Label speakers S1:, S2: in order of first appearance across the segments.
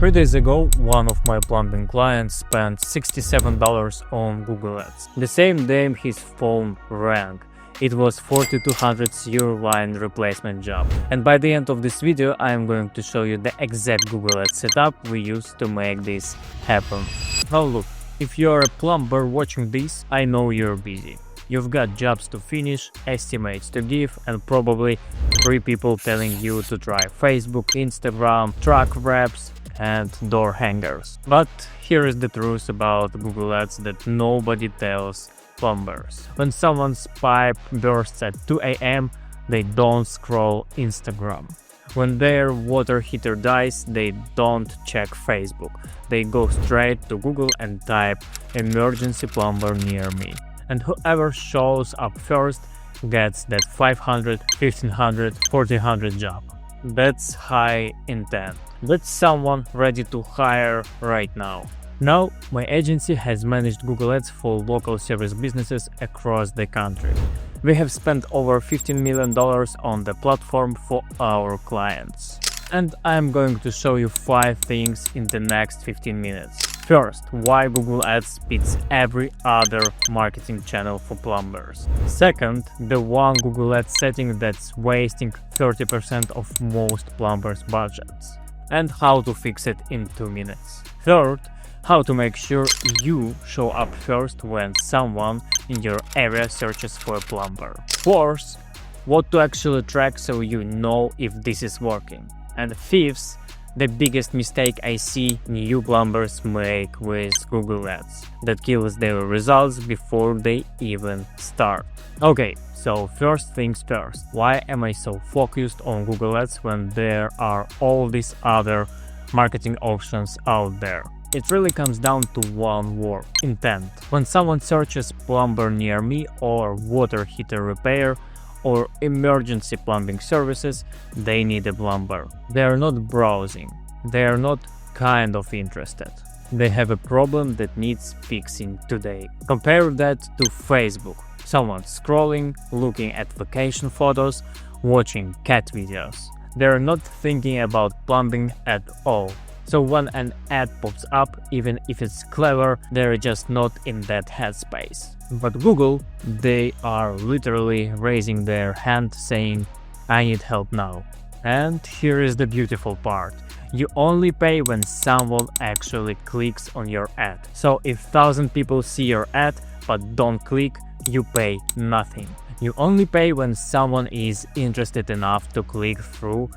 S1: 3 days ago, one of my plumbing clients spent $67 on Google Ads. The same day his phone rang. It was 4200 sewer line replacement job. And by the end of this video, I am going to show you the exact Google Ads setup we used to make this happen. Now look, if you're a plumber watching this, I know you're busy. You've got jobs to finish, estimates to give, and probably 3 people telling you to try Facebook, Instagram, truck wraps, and door hangers. But here is the truth about Google Ads that nobody tells plumbers. When someone's pipe bursts at 2 a.m., they don't scroll Instagram. When their water heater dies, they don't check Facebook. They go straight to Google and type "emergency plumber near me." And whoever shows up first gets that 500, 1500, 1400 job. That's high intent. That's someone ready to hire right now. Now, my agency has managed Google Ads for local service businesses across the country. We have spent over $15 million on the platform for our clients. And I'm going to show you 5 things in the next 15 minutes. First, why Google Ads beats every other marketing channel for plumbers. Second, the one Google Ads setting that's wasting 30% of most plumbers' budgets, and how to fix it in 2 minutes. Third, how to make sure you show up first when someone in your area searches for a plumber. Fourth, what to actually track so you know if this is working. And fifth, the biggest mistake I see new plumbers make with Google Ads that kills their results before they even start. Okay, so first things first, why am I so focused on Google Ads when there are all these other marketing options out there? It really comes down to one word: intent. When someone searches plumber near me or water heater repair or emergency plumbing services, they need a plumber. They are not browsing. They are not kind of interested. They have a problem that needs fixing today. Compare that to Facebook. Someone scrolling, looking at vacation photos, watching cat videos. They are not thinking about plumbing at all. So when an ad pops up, even if it's clever, they're just not in that headspace. But Google, they are literally raising their hand saying, "I need help now." And here is the beautiful part. You only pay when someone actually clicks on your ad. So if 1,000 people see your ad but don't click, you pay nothing. You only pay when someone is interested enough to click through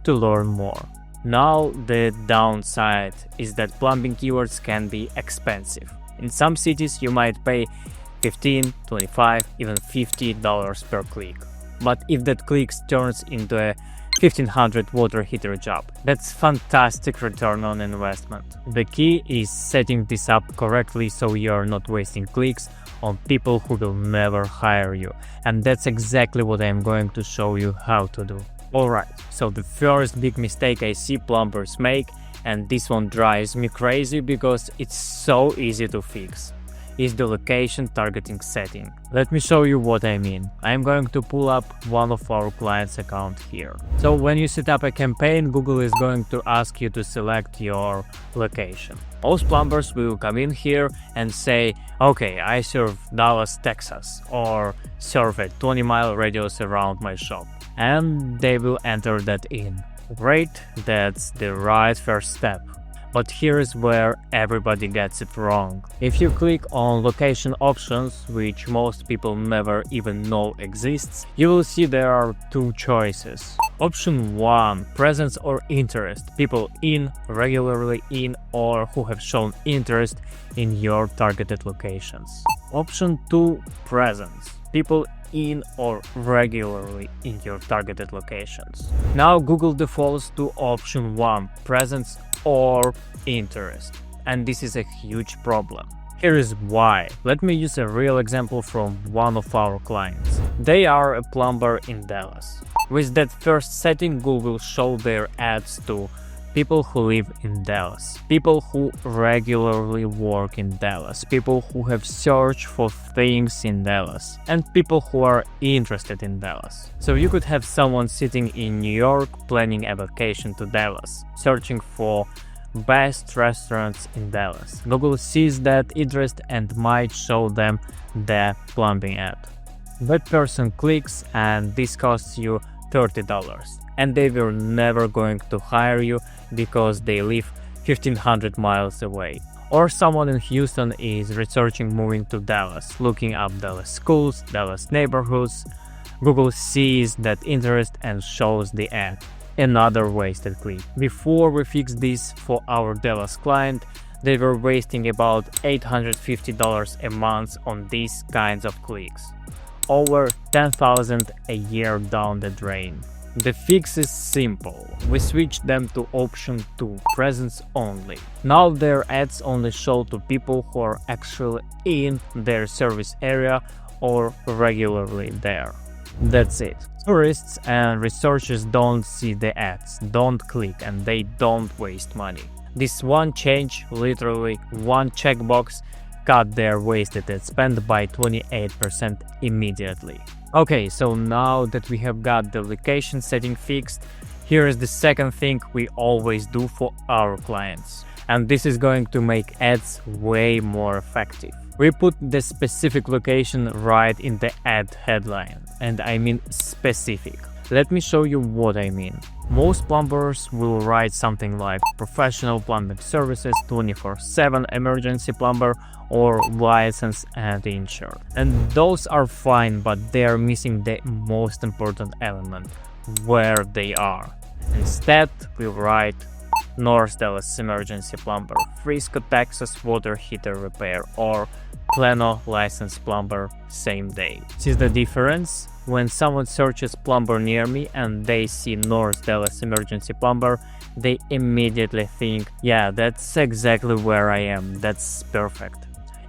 S1: to learn more. Now, the downside is that plumbing keywords can be expensive. In some cities, you might pay $15, $25, even $50 per click. But if that click turns into a 1500 water heater job, that's fantastic return on investment. The key is setting this up correctly so you're not wasting clicks on people who will never hire you. And that's exactly what I'm going to show you how to do. Alright, so the first big mistake I see plumbers make, and this one drives me crazy because it's so easy to fix, is the location targeting setting. Let me show you what I mean. I'm going to pull up one of our clients' account here. So when you set up a campaign, Google is going to ask you to select your location. Most plumbers will come in here and say, okay, I serve Dallas, Texas, or serve a 20-mile radius around my shop. And they will enter that in. Great, that's the right first step. But here's where everybody gets it wrong. If you click on location options, which most people never even know exists, you will see there are 2 choices. Option 1, presence or interest, people regularly in, or who have shown interest in your targeted locations. Option 2, presence, people in or regularly in your targeted locations. Now Google defaults to option 1, presence or interest, and this is a huge problem. Here is why. Let me use a real example from one of our clients. They are a plumber in Dallas. With that first setting, Google showed their ads to people who live in Dallas, people who regularly work in Dallas, people who have searched for things in Dallas, and people who are interested in Dallas. So you could have someone sitting in New York planning a vacation to Dallas, searching for best restaurants in Dallas. Google sees that interest and might show them the plumbing ad. That person clicks and this costs you $30, and they were never going to hire you because they live 1500 miles away. Or someone in Houston is researching moving to Dallas, looking up Dallas schools, Dallas neighborhoods. Google sees that interest and shows the ad. Another wasted click. Before we fixed this for our Dallas client, they were wasting about $850 a month on these kinds of clicks. Over $10,000 a year down the drain. The fix is simple. We switched them to option 2, presence only. Now their ads only show to people who are actually in their service area or regularly there. That's it. Tourists and researchers don't see the ads, don't click, and they don't waste money. This one change, literally one checkbox, cut their wasted ad spend by 28% immediately. Okay, so now that we have got the location setting fixed, here is the second thing we always do for our clients. And this is going to make ads way more effective. We put the specific location right in the ad headline, and I mean specific. Let me show you what I mean. Most plumbers will write something like professional plumbing services, 24/7 emergency plumber, or licensed and insured. And those are fine, but they are missing the most important element, where they are. Instead, we write North Dallas emergency plumber, Frisco, Texas water heater repair, or Plano licensed plumber, same day. See the difference? When someone searches plumber near me and they see North Dallas emergency plumber, they immediately think, yeah, that's exactly where I am, that's perfect.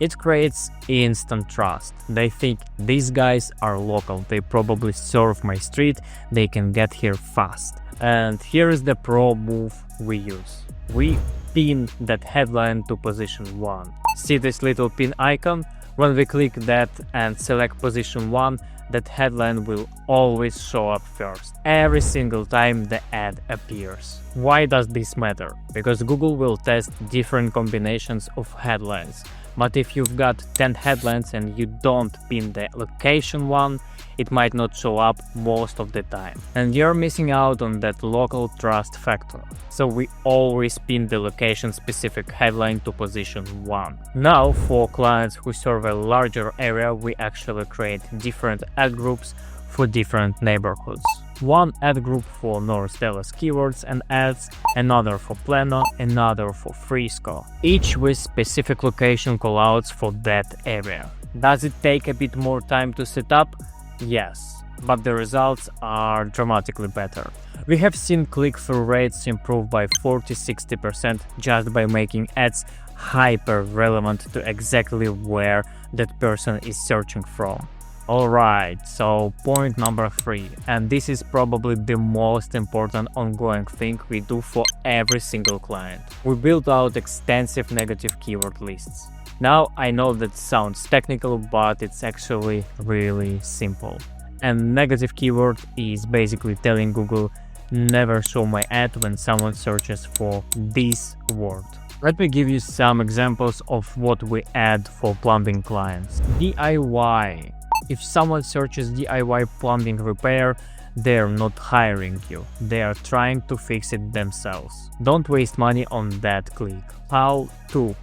S1: It creates instant trust. They think these guys are local, they probably serve my street, they can get here fast. And here is the pro move we use. We pin that headline to position 1. See this little pin icon? When we click that and select position 1, that headline will always show up first, every single time the ad appears. Why does this matter? Because Google will test different combinations of headlines. But if you've got 10 headlines and you don't pin the location one, it might not show up most of the time. And you're missing out on that local trust factor. So we always pin the location specific headline to position 1. Now, for clients who serve a larger area, we actually create different ad groups for different neighborhoods. One ad group for North Dallas keywords and ads, another for Plano, another for Frisco, each with specific location callouts for that area. Does it take a bit more time to set up? Yes, but the results are dramatically better. We have seen click-through rates improve by 40-60% just by making ads hyper-relevant to exactly where that person is searching from. Alright, so point number 3, and this is probably the most important ongoing thing we do for every single client. We build out extensive negative keyword lists. Now I know that sounds technical, but it's actually really simple. And negative keyword is basically telling Google never show my ad when someone searches for this word. Let me give you some examples of what we add for plumbing clients. DIY. If someone searches DIY plumbing repair, they're not hiring you. They are trying to fix it themselves. Don't waste money on that click. How to?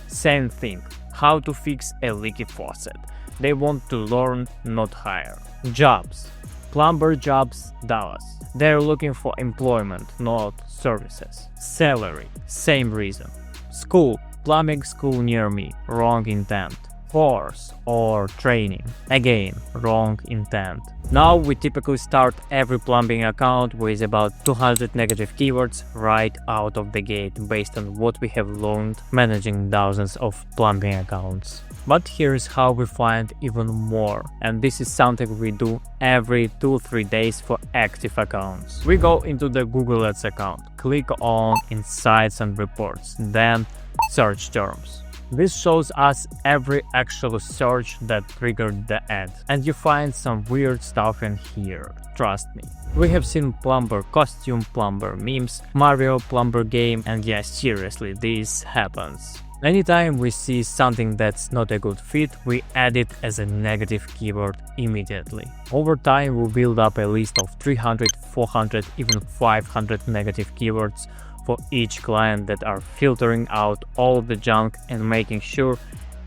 S1: Same thing. How to fix a leaky faucet. They want to learn, not hire. Jobs. Plumber jobs, Dallas. They're looking for employment, not services. Salary. Same reason. School. Plumbing school near me. Wrong intent. Course or training. Again, wrong intent. Now we typically start every plumbing account with about 200 negative keywords right out of the gate based on what we have learned managing thousands of plumbing accounts. But here's how we find even more, and this is something we do every 2-3 days for active accounts. We go into the Google Ads account, click on Insights and Reports, then Search Terms. This shows us every actual search that triggered the ad, and you find some weird stuff in here, trust me. We have seen plumber costume, plumber memes, Mario plumber game, and yeah, seriously, this happens. Anytime we see something that's not a good fit, we add it as a negative keyword immediately. Over time, we build up a list of 300, 400, even 500 negative keywords for each client that are filtering out all the junk and making sure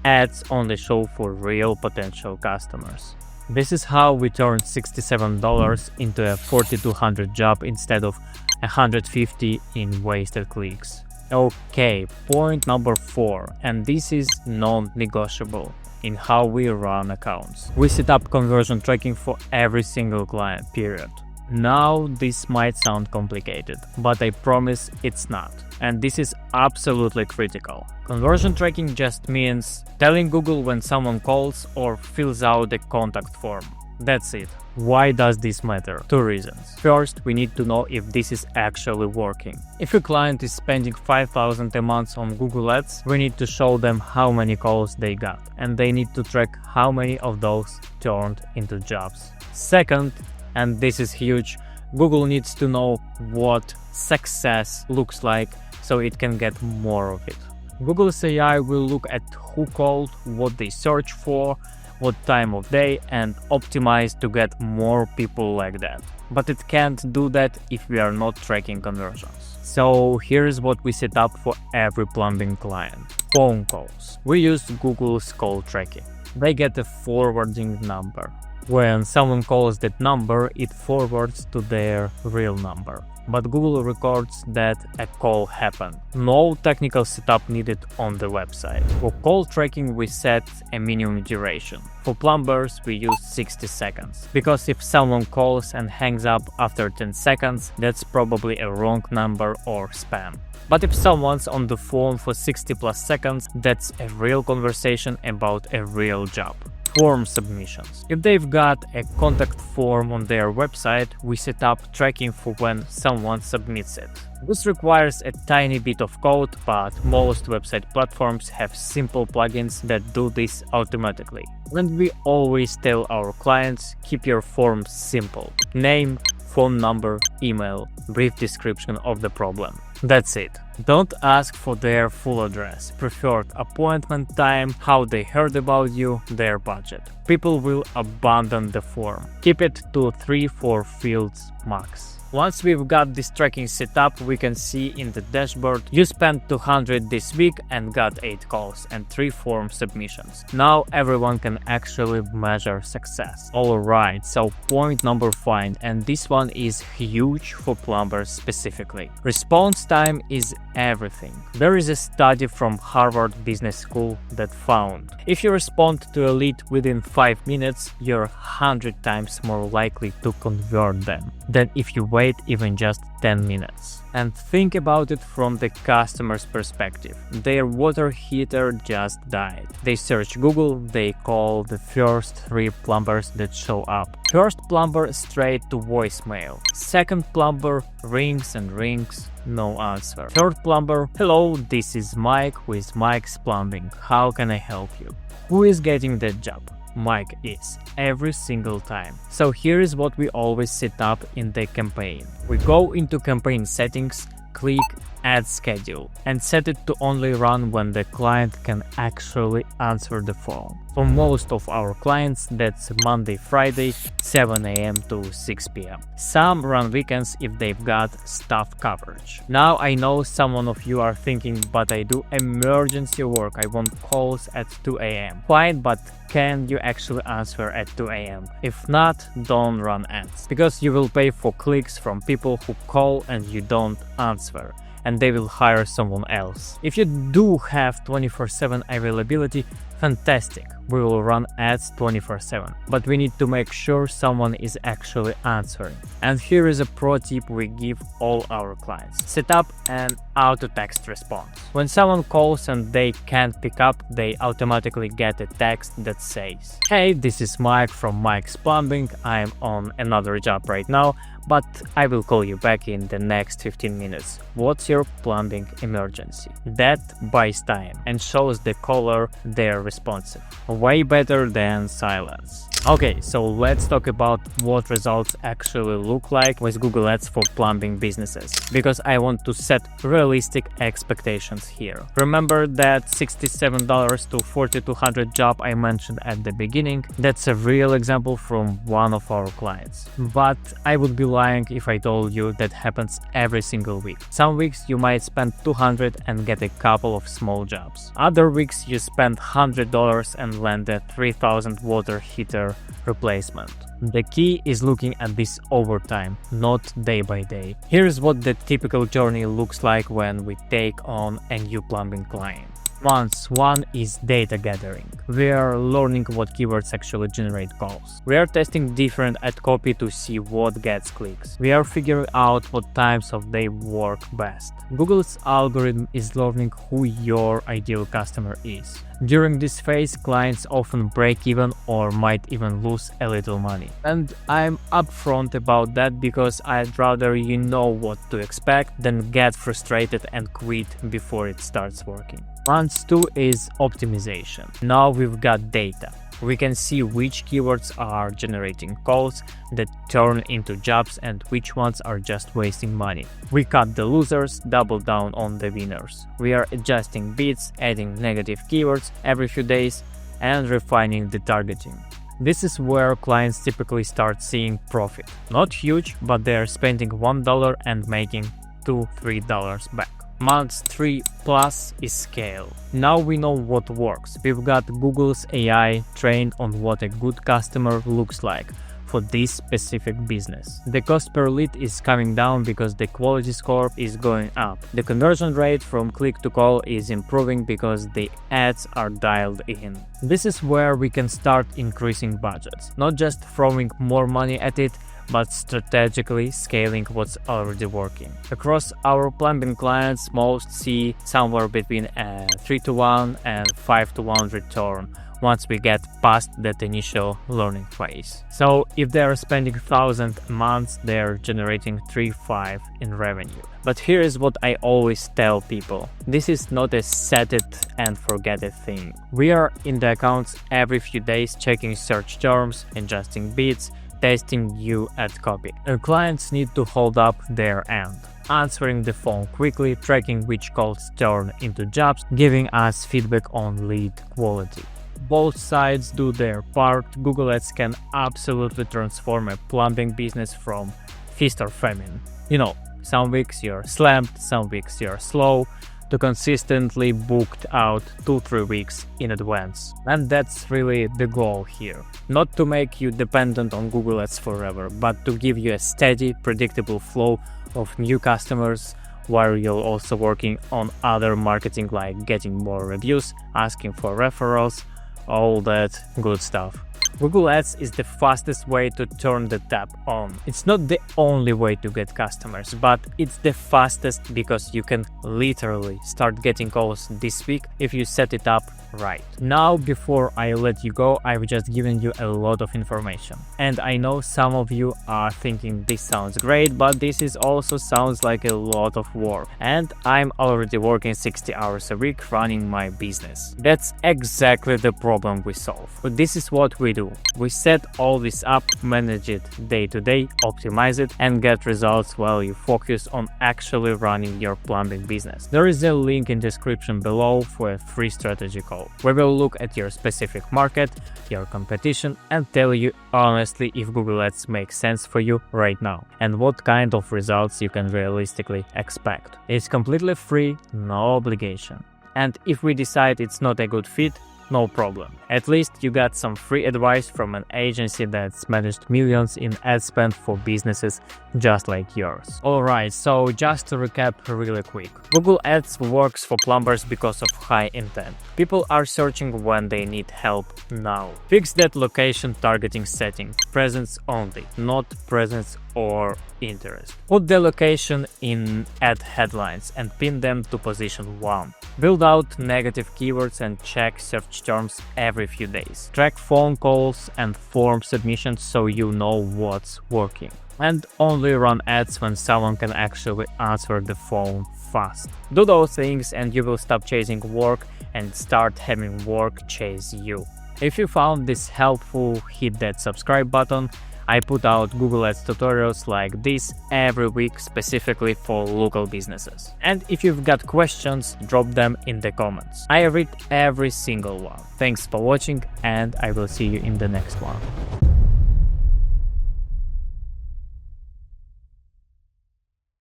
S1: ads only show for real potential customers. This is how we turned $67 into a $4,200 job instead of $150 in wasted clicks. Okay, point number 4, and this is non-negotiable in how we run accounts. We set up conversion tracking for every single client, period. Now, this might sound complicated, but I promise it's not. And this is absolutely critical. Conversion tracking just means telling Google when someone calls or fills out a contact form. That's it. Why does this matter? 2 reasons. First, we need to know if this is actually working. If a client is spending $5,000 a month on Google Ads, we need to show them how many calls they got, and they need to track how many of those turned into jobs. Second, and this is huge, Google needs to know what success looks like so it can get more of it. Google's AI will look at who called, what they search for, what time of day, and optimize to get more people like that. But it can't do that if we are not tracking conversions. So here's what we set up for every plumbing client. Phone calls. We use Google's call tracking. They get a forwarding number. When someone calls that number, it forwards to their real number. But Google records that a call happened. No technical setup needed on the website. For call tracking, we set a minimum duration. For plumbers, we use 60 seconds. Because if someone calls and hangs up after 10 seconds, that's probably a wrong number or spam. But if someone's on the phone for 60 plus seconds, that's a real conversation about a real job. Form submissions. If they've got a contact form on their website, we set up tracking for when someone submits it. This requires a tiny bit of code, but most website platforms have simple plugins that do this automatically. And we always tell our clients, keep your forms simple. Name, phone number, email, brief description of the problem. That's it. Don't ask for their full address, preferred appointment time, how they heard about you, their budget. People will abandon the form. Keep it to 3-4 fields max. Once we've got this tracking set up, we can see in the dashboard, you spent $200 this week and got 8 calls and 3 form submissions. Now everyone can actually measure success. Alright, so point number 5, and this one is huge for plumbers specifically. Response time is everything. There is a study from Harvard Business School that found if you respond to a lead within 5 minutes, you're 100 times more likely to convert them than if you wait even just 10 minutes. And think about it from the customer's perspective. Their water heater just died. They search Google, they call the first 3 plumbers that show up. First plumber straight to voicemail. Second plumber rings and rings, no answer. Third plumber, hello, this is Mike with Mike's Plumbing. How can I help you? Who is getting that job? Mike is, every single time. So here is what we always set up in the campaign. We go into campaign settings, click Add Schedule, and set it to only run when the client can actually answer the phone. For most of our clients, that's Monday, Friday, 7 a.m. to 6 p.m. Some run weekends if they've got staff coverage. Now I know some of you are thinking, but I do emergency work, I want calls at 2 a.m. Fine, but can you actually answer at 2 a.m? If not, don't run ads, because you will pay for clicks from people who call and you don't answer, and they will hire someone else. If you do have 24/7 availability, fantastic. we will run ads 24/7. But we need to make sure someone is actually answering. And here is a pro tip we give all our clients. Set up an auto-text response. When someone calls and they can't pick up, they automatically get a text that says, "Hey, this is Mike from Mike's Plumbing. I'm on another job right now, but I will call you back in the next 15 minutes. What's your plumbing emergency?" That buys time and shows the caller they're responsive. Way better than silence. Okay, so let's talk about what results actually look like with Google Ads for plumbing businesses, because I want to set realistic expectations here. Remember that $67 to $4,200 job I mentioned at the beginning? That's a real example from one of our clients. But I would be lying if I told you that happens every single week. Some weeks you might spend $200 and get a couple of small jobs. Other weeks you spend $100 and land a 3,000 water heater replacement. The key is looking at this over time, not day by day. Here's what the typical journey looks like when we take on a new plumbing client. Month 1 is data gathering. We are learning what keywords actually generate calls. We are testing different ad copy to see what gets clicks. We are figuring out what times of day work best. Google's algorithm is learning who your ideal customer is. During this phase, clients often break even or might even lose a little money. And I'm upfront about that because I'd rather you know what to expect than get frustrated and quit before it starts working. Month 2 is optimization. Now we've got data. We can see which keywords are generating calls that turn into jobs and which ones are just wasting money. We cut the losers, double down on the winners. We are adjusting bids, adding negative keywords every few days, and refining the targeting. This is where clients typically start seeing profit. Not huge, but they are spending $1 and making $2-3 back. Month 3 plus is scale. Now we know what works. We've got Google's AI trained on what a good customer looks like for this specific business. The cost per lead is coming down because the quality score is going up. The conversion rate from click to call is improving because the ads are dialed in. This is where we can start increasing budgets, not just throwing more money at it, but strategically scaling what's already working. Across our plumbing clients, most see somewhere between a 3-to-1 and 5-to-1 return once we get past that initial learning phase. So if they are spending 1,000 a month, they're generating 3-5 in revenue. But here is what I always tell people. This is not a set it and forget it thing. We are in the accounts every few days, checking search terms, adjusting bids, testing new ad copy. Our clients need to hold up their end, answering the phone quickly, tracking which calls turn into jobs, giving us feedback on lead quality. Both sides do their part. Google Ads can absolutely transform a plumbing business from feast or famine. You know, some weeks you're slammed, some weeks you're slow, to consistently booked out 2-3 weeks in advance. And that's really the goal here. Not to make you dependent on Google Ads forever, but to give you a steady, predictable flow of new customers while you're also working on other marketing like getting more reviews, asking for referrals, all that good stuff. Google Ads is the fastest way to turn the tap on. It's not the only way to get customers, but it's the fastest because you can literally start getting calls this week if you set it up right. Now, before I let you go, I've just given you a lot of information. And I know some of you are thinking this sounds great, but this is also sounds like a lot of work. And I'm already working 60 hours a week running my business. That's exactly the problem we solve. But this is what we do. We set all this up, manage it day to day, optimize it, and get results while you focus on actually running your plumbing business. There is a link in the description below for a free strategy call. We will look at your specific market, your competition, and tell you honestly if Google Ads makes sense for you right now and what kind of results you can realistically expect. It's completely free, no obligation. And if we decide it's not a good fit, no problem. At least you got some free advice from an agency that's managed millions in ad spend for businesses just like yours. Alright, so just to recap really quick. Google Ads works for plumbers because of high intent. People are searching when they need help now. Fix that location targeting setting. Presence only, not presence or interest. Put the location in ad headlines and pin them to position 1. Build out negative keywords and check search terms every few days. Track phone calls and form submissions so you know what's working. And only run ads when someone can actually answer the phone fast. Do those things and you will stop chasing work and start having work chase you. If you found this helpful, hit that subscribe button. I put out Google Ads tutorials like this every week specifically for local businesses. And if you've got questions, drop them in the comments. I read every single one. Thanks for watching and I will see you in the next one.